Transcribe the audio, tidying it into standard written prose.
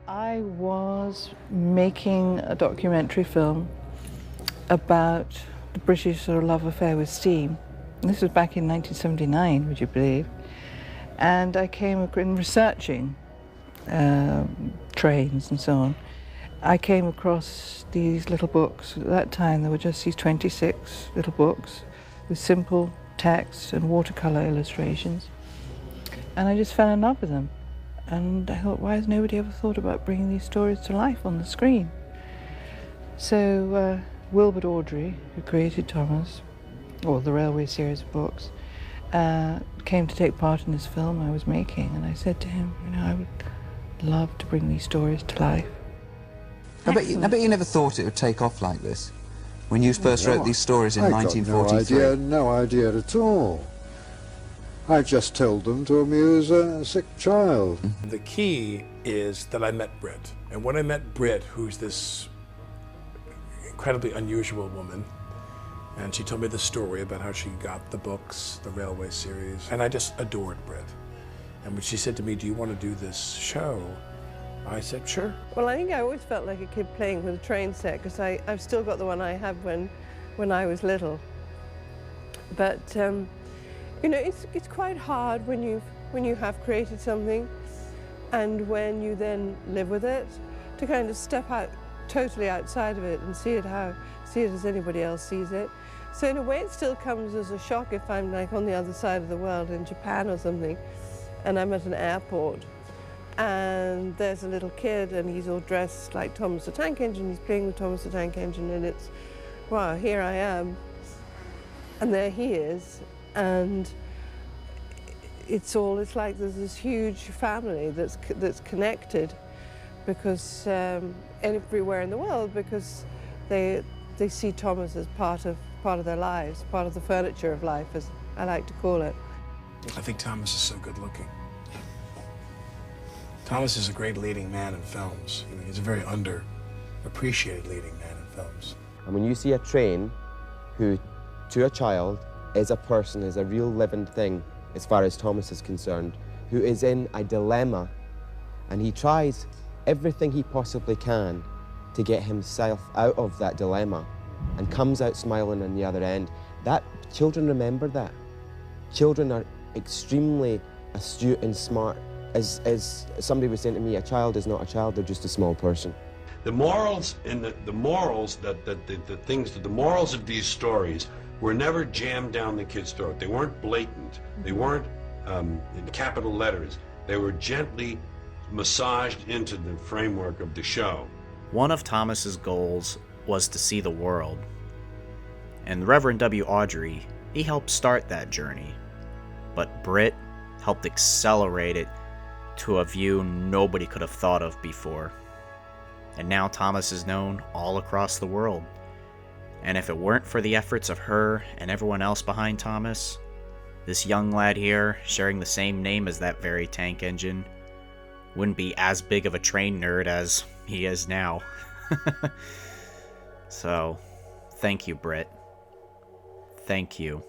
I was making a documentary film about the British sort of love affair with steam. And this was back in 1979, would you believe? And I came in researching trains and so on. I came across these little books. At that time, there were just these 26 little books with simple text and watercolor illustrations. And I just fell in love with them. And I thought, why has nobody ever thought about bringing these stories to life on the screen? So Wilbert Awdry, who created Thomas, or the Railway series of books, came to take part in this film I was making. And I said to him, I would love to bring these stories to life. I bet you never thought it would take off like this when you first wrote these stories in 1943. No idea at all. I just told them to amuse a sick child. The key is that I met Britt. And when I met Britt, who's this incredibly unusual woman, and she told me the story about how she got the books, the Railway series, and I just adored Britt. And when she said to me, do you want to do this show? I said, sure. Well, I think I always felt like a kid playing with a train set, because I've still got the one I had when I was little. But it's quite hard when you have created something, and when you then live with it, to kind of step out totally outside of it and see it as anybody else sees it. So in a way, it still comes as a shock if I'm like on the other side of the world in Japan or something, and I'm at an airport, and there's a little kid and he's all dressed like Thomas the Tank Engine, he's playing with Thomas the Tank Engine, and it's, wow, here I am, and there he is, and it's like there's this huge family that's connected, because everywhere in the world, because they see Thomas as part of their lives, part of the furniture of life, as I like to call it. I think Thomas is so good looking. Thomas is a great leading man in films. He's a very underappreciated leading man in films. And when you see a train who, to a child, is a person, is a real living thing, as far as Thomas is concerned, who is in a dilemma, and he tries everything he possibly can to get himself out of that dilemma, and comes out smiling on the other end. That children remember that. Children are extremely astute and smart. As somebody was saying to me, a child is not a child, they're just a small person. The morals and the morals the morals of these stories were never jammed down the kid's throat. They weren't blatant. They weren't in capital letters. They were gently massaged into the framework of the show. One of Thomas's goals was to see the world. And Rev W. Awdry, he helped start that journey. But Britt helped accelerate it to a view nobody could have thought of before. And now Thomas is known all across the world. And if it weren't for the efforts of her and everyone else behind Thomas, this young lad here, sharing the same name as that very tank engine, wouldn't be as big of a train nerd as he is now. So, thank you, Britt. Thank you.